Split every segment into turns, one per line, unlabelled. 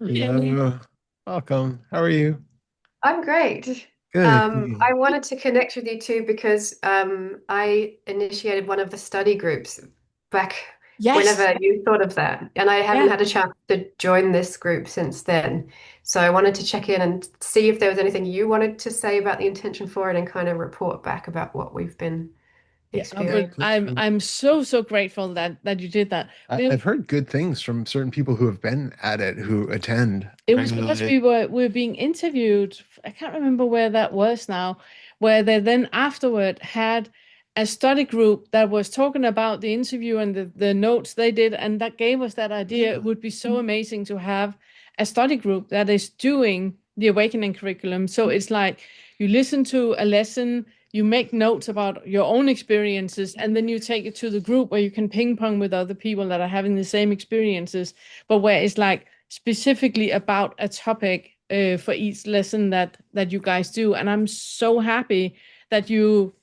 Hello. Welcome. How are you?
I'm great.
Good.
I wanted to connect with you too because I initiated one of the study groups back
Yes.
whenever you thought of that, and I haven't
Yeah.
had a chance to join this group since then. So I wanted to check in and see if there was anything you wanted to say about the intention for it and kind of report back about what we've been
Yeah, I would.
experiencing.
I'm so grateful that you did that.
I've heard good things from certain people who have been at it, who attend
It was because
regularly.
we were being interviewed. I can't remember where that was now, where they then afterward had a study group that was talking about the interview and the notes they did, and that gave us that idea. It would be so amazing to have a study group that is doing the awakening curriculum. So it's like you listen to a lesson, you make notes about your own experiences, and then you take it to the group where you can ping pong with other people that are having the same experiences, but where it's like specifically about a topic for each lesson that you guys do. And I'm so happy that you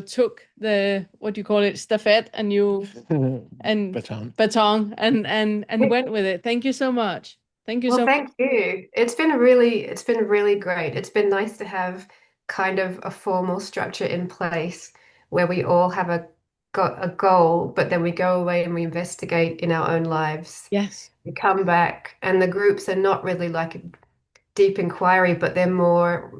took the, what do you call it, stafette, and you and
Baton.
baton and went with it. Thank you so much. Thank you
Well,
so much.
thank you. It's been really great. It's been nice to have kind of a formal structure in place where we all have got a goal, but then we go away and we investigate in our own lives.
Yes.
We come back, and the groups are not really like a deep inquiry, but they're more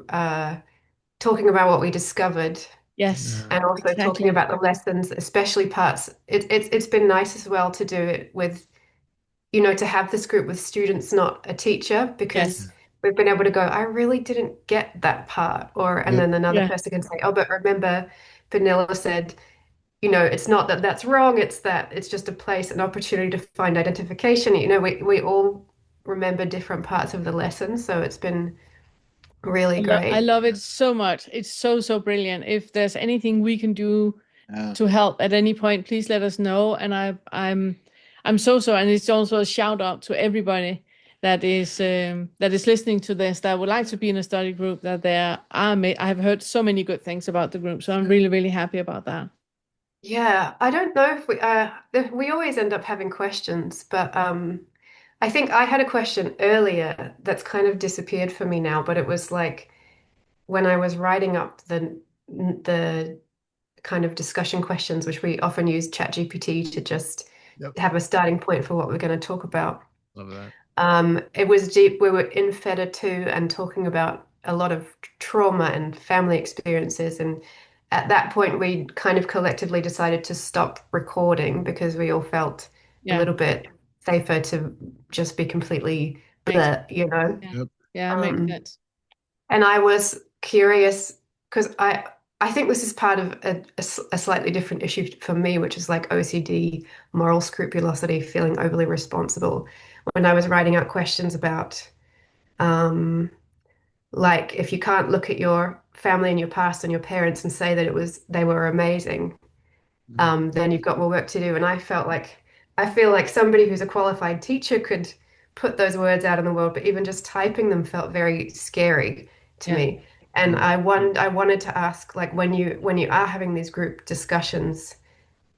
talking about what we discovered
Yes.
Yeah.
and also talking
Exactly.
about the lessons, especially parts. It's been nice as well to do it with to have this group with students, not a teacher, because
Yes.
we've been able to go, I really didn't get that part. And
Yep.
then another
Yeah.
person can say, oh, but remember, Vanilla said, it's not that that's wrong, it's that it's just a place, an opportunity to find identification. We all remember different parts of the lesson, so it's been really
I
great.
love it so much. It's so brilliant. If there's anything we can do
Yeah.
to help at any point, please let us know. And I'm so, and it's also a shout out to everybody that is listening to this that would like to be in a study group. That there are, I've heard so many good things about the group, so I'm really happy about that.
Yeah, I don't know if we always end up having questions, but I think I had a question earlier that's kind of disappeared for me now, but it was like when I was writing up the kind of discussion questions, which we often use ChatGPT to just
Yep.
have a starting point for what we're going to talk about.
Love that.
It was deep. We were in Fetter too and talking about a lot of trauma and family experiences. And at that point, we kind of collectively decided to stop recording because we all felt a
Yeah,
little bit safer to just be completely
makes
bleh.
yeah,
Yep.
yeah, makes
Um,
sense.
and I was curious because I think this is part of a slightly different issue for me, which is like OCD, moral scrupulosity, feeling overly responsible. When I was writing out questions about, um, like, if you can't look at your family and your past and your parents and say that they were amazing,
Mhm.
then you've got more work to do. And I feel like somebody who's a qualified teacher could put those words out in the world, but even just typing them felt very scary to
Yeah.
me. And
Mm.
I wanted to ask, like, when you are having these group discussions,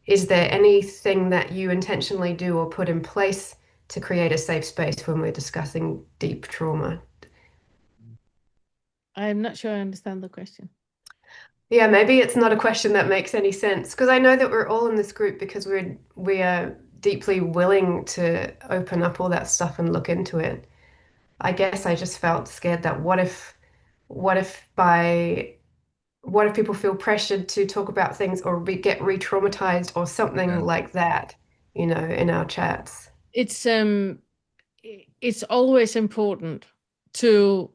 is there anything that you intentionally do or put in place to create a safe space when we're discussing deep trauma?
I'm not sure I understand the question.
Yeah, maybe it's not a question that makes any sense because I know that we're all in this group because we are deeply willing to open up all that stuff and look into it. I guess I just felt scared that what if by what if people feel pressured to talk about things or get re-traumatized or something
Yeah.
like that, in our chats.
It's it's always important to,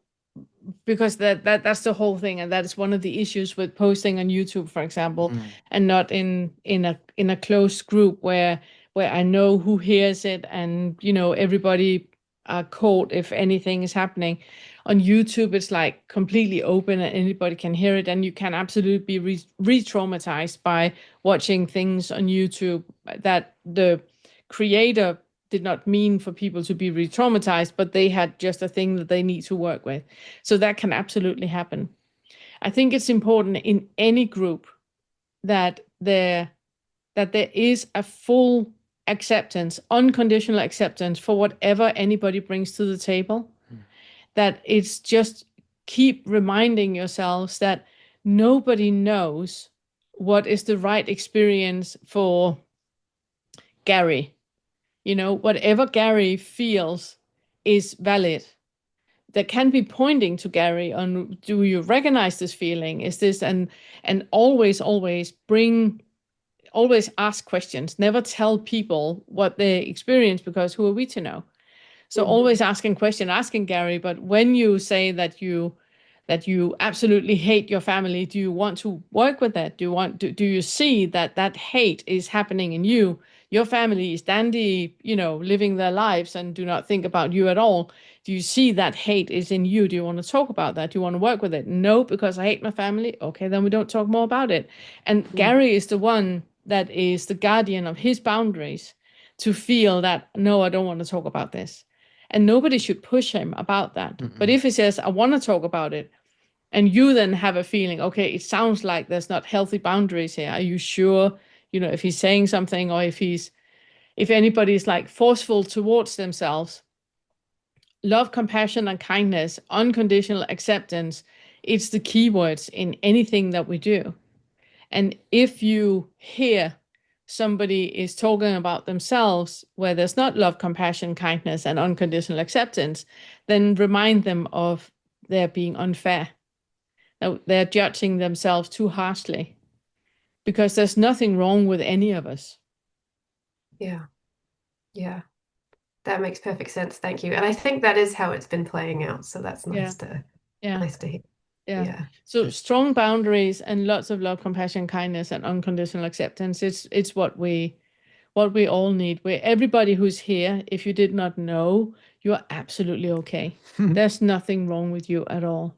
because that's the whole thing, and that is one of the issues with posting on YouTube, for example,
Mm.
and not in a closed group where I know who hears it, and everybody are caught if anything is happening. On YouTube, it's like completely open and anybody can hear it, and you can absolutely be re-traumatized by watching things on YouTube that the creator did not mean for people to be re-traumatized, but they had just a thing that they need to work with. So that can absolutely happen. I think it's important in any group that there is a full acceptance, unconditional acceptance for whatever anybody brings to the table. That it's just keep reminding yourselves that nobody knows what is the right experience for Gary. Whatever Gary feels is valid. That can be pointing to Gary on, do you recognize this feeling? Is this, and always, always ask questions. Never tell people what they experience, because who are we to know? So always asking Gary, but when you say that you absolutely hate your family, do you want to work with that? Do you see that hate is happening in you? Your family is dandy, living their lives and do not think about you at all. Do you see that hate is in you? Do you want to talk about that? Do you want to work with it? No, because I hate my family. Okay, then we don't talk more about it. And Gary is the one that is the guardian of his boundaries to feel that, no, I don't want to talk about this. And nobody should push him about that. But if he says, I want to talk about it, and you then have a feeling, okay, it sounds like there's not healthy boundaries here. Are you sure? If he's saying something, or if anybody's like forceful towards themselves, love, compassion, and kindness, unconditional acceptance, it's the keywords in anything that we do. And if you hear somebody is talking about themselves where there's not love, compassion, kindness, and unconditional acceptance, then remind them of their being unfair. They're judging themselves too harshly, because there's nothing wrong with any of us.
Yeah. Yeah. That makes perfect sense. Thank you. And I think that is how it's been playing out. So that's
Yeah.
nice to hear.
Yeah.
Yeah.
So strong boundaries and lots of love, compassion, kindness, and unconditional acceptance. It's what we all need. Everybody who's here, if you did not know, you're absolutely okay. There's nothing wrong with you at all.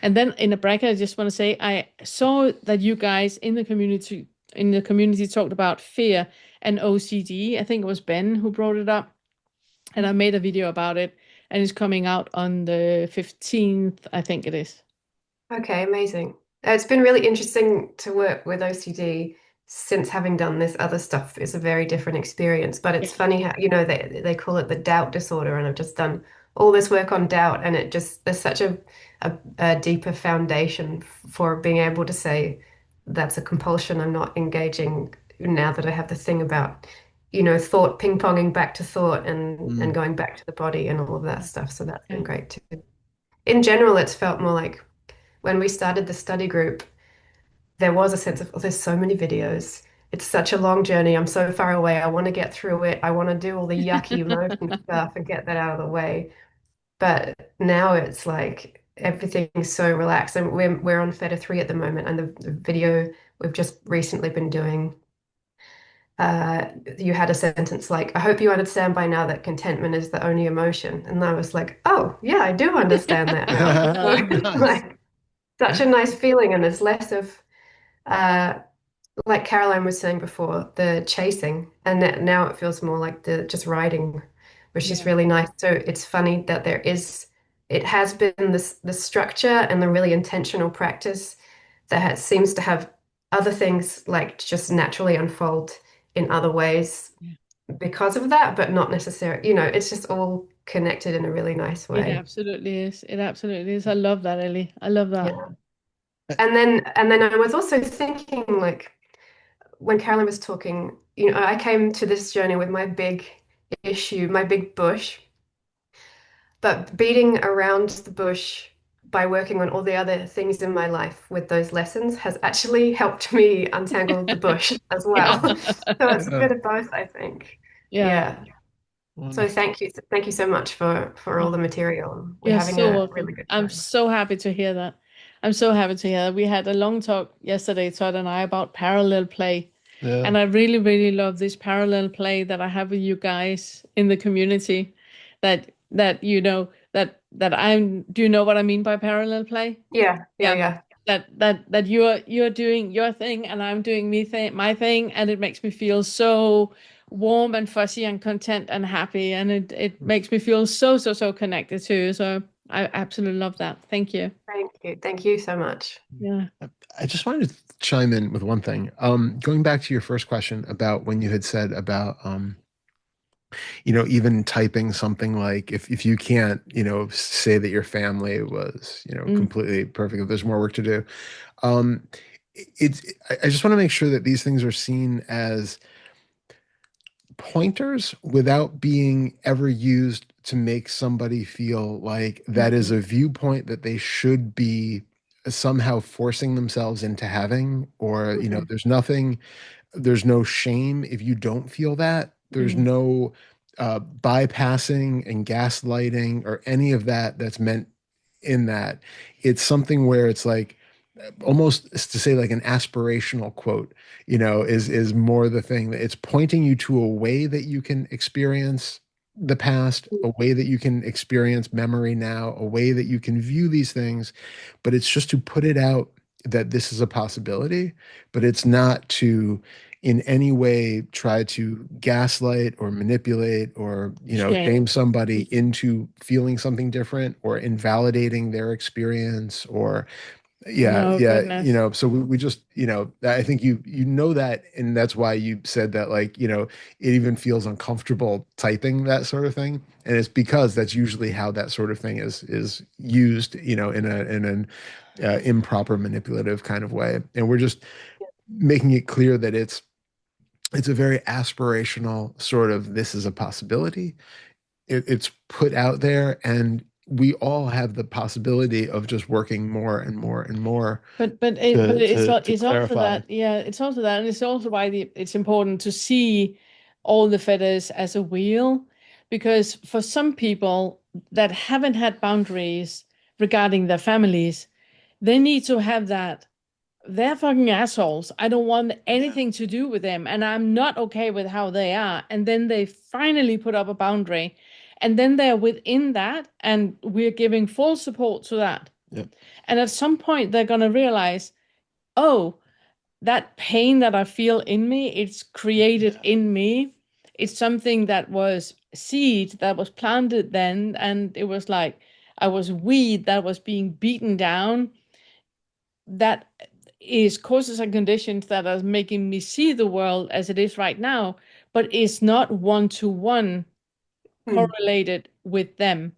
And then in a bracket, I just want to say, I saw that you guys in the community talked about fear and OCD. I think it was Ben who brought it up, and I made a video about it, and it's coming out on the 15th, I think it is.
Okay, amazing. It's been really interesting to work with OCD since having done this other stuff. It's a very different experience, but it's funny how, they call it the doubt disorder, and I've just done all this work on doubt, and there's such a deeper foundation for being able to say that's a compulsion. I'm not engaging now that I have the thing about, thought ping-ponging back to thought and going back to the body and all of that stuff. So that's been great too. In general, it's felt more like when we started the study group, there was a sense of, oh, there's so many videos. It's such a long journey. I'm so far away. I want to get through it. I want to do all the yucky emotion stuff and get that out of the way. But now it's like everything's so relaxed. And we're on Fetter 3 at the moment, and the video we've just recently been doing, you had a sentence like, I hope you understand by now that contentment is the only emotion. And I was like, oh, yeah, I do understand that now. Like, such a nice feeling, and there's less of like Caroline was saying before, the chasing, and now it feels more like the just riding, which is really nice. So it's funny that it has been the structure and the really intentional practice that seems to have other things like just naturally unfold in other ways because of that, but not necessarily, it's just all connected in a really nice way.
It absolutely is. It absolutely is. I love that, Ellie. I love that.
Yeah. And then I was also thinking, like, when Carolyn was talking, I came to this journey with my big issue, my big bush, but beating around the bush by working on all the other things in my life with those lessons has actually helped me untangle the bush as well. So it's a bit of both, I think. Yeah. So thank you. Thank you so much for all the material. We're
You're
having
so
a
welcome.
really good
I'm
time.
so happy to hear that. I'm so happy to hear that. We had a long talk yesterday, Todd and I, about parallel play.
Yeah.
And I really, really love this parallel play that I have with you guys in the community. That I'm. Do you know what I mean by parallel play?
Yeah.
That you're doing your thing and I'm doing my thing, and it makes me feel so warm and fuzzy and content and happy, and it makes me feel so connected too. So I absolutely love that. Thank you.
Thank you. Thank you so much.
Yeah.
I just wanted to chime in with one thing. Going back to your first question about when you had said about even typing something like if you can't, say that your family was,
Mm,
completely perfect, if there's more work to do. Um, it's I just want to make sure that these things are seen as pointers without being ever used to make somebody feel like that is
mm,
a viewpoint that they should be somehow forcing themselves into having, or
Mhm.
there's no shame if you don't feel that. There's
mm.
no bypassing and gaslighting or any of that that's meant in that. It's something where it's like almost to say like an aspirational quote, is more the thing that it's pointing you to a way that you can experience the past, a way that you can experience memory now, a way that you can view these things, but it's just to put it out that this is a possibility, but it's not to in any way try to gaslight or manipulate or
Shame.
shame somebody into feeling something different or invalidating their experience or yeah,
No,
yeah,
goodness.
so we just, I think you know that, and that's why you said that, like, it even feels uncomfortable typing that sort of thing, and it's because that's usually how that sort of thing is used, in an improper manipulative kind of way, and we're just making it clear that it's a very aspirational sort of this is a possibility. It's put out there, and we all have the possibility of just working more and more and more
But
to
it's also
clarify.
that, yeah, it's also that, and it's also why it's important to see all the fetters as a wheel, because for some people that haven't had boundaries regarding their families, they need to have that. They're fucking assholes. I don't want
Yeah.
anything to do with them, and I'm not okay with how they are. And then they finally put up a boundary, and then they're within that, and we're giving full support to that.
Yeah.
And at some point, they're going to realize, oh, that pain that I feel in me, it's created
Yeah.
in me. It's something that was seed that was planted then, and it was like I was weed that was being beaten down. That is causes and conditions that are making me see the world as it is right now, but it's not one to one
Mm.
correlated with them.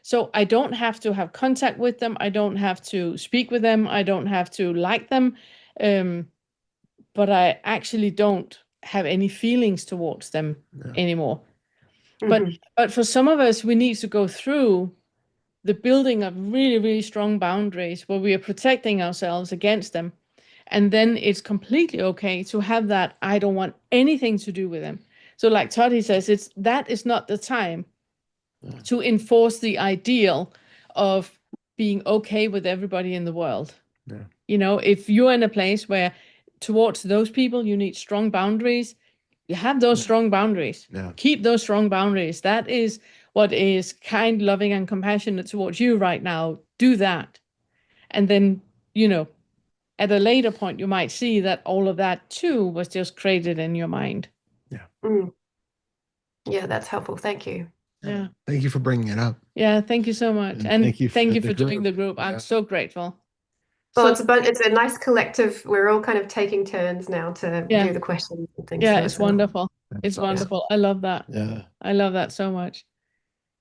So I don't have to have contact with them. I don't have to speak with them. I don't have to like them. Um, but I actually don't have any feelings towards them
Yeah.
anymore. But
Mhm.
but for some of us, we need to go through the building of really, really strong boundaries where we are protecting ourselves against them. And then it's completely okay to have that. I don't want anything to do with them. So, like Toddy says, it's that is not the time
Yeah.
to enforce the ideal of being okay with everybody in the world.
Yeah.
If you're in a place where towards those people you need strong boundaries, you have those
Yeah.
strong boundaries.
Yeah.
Keep those strong boundaries. That is what is kind, loving, and compassionate towards you right now. Do that. And then, you know, at a later point, you might see that all of that too was just created in your mind.
Yeah.
Mm. Yeah, that's helpful. Thank you.
Yeah.
Yeah.
Thank you for bringing it up,
Yeah. Thank you so much.
and
And
thank you
thank
for
you
the
for doing
group.
the group. I'm
Yeah.
so grateful.
Well,
So,
it's a nice collective. We're all kind of taking turns now to
yeah.
do the questions and things.
Yeah.
So
It's
it's
wonderful. It's
That's
yeah.
awesome.
wonderful. I love that.
Yeah.
I love that so much.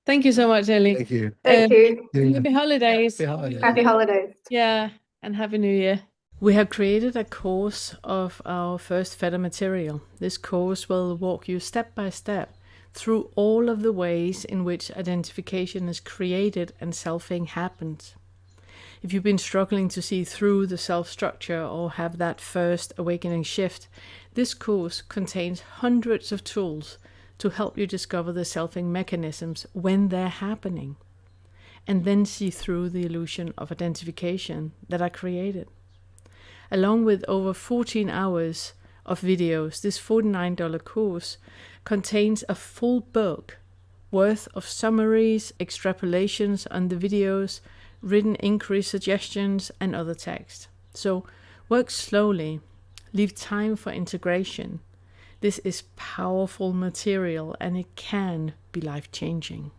Thank you so much, Ellie.
Thank you.
Thank you.
Yeah.
Happy holidays.
Happy holidays.
Happy holidays.
Yeah, and Happy New Year. We have created a course of our first Fetter material. This course will walk you step by step through all of the ways in which identification is created and selfing happens. If you've been struggling to see through the self structure or have that first awakening shift, this course contains hundreds of tools to help you discover the selfing mechanisms when they're happening, and then see through the illusion of identification that are created. Along with over 14 hours of videos, this $49 course contains a full book worth of summaries, extrapolations on the videos, written inquiry suggestions, and other text. So work slowly, leave time for integration. This is powerful material and it can be life-changing.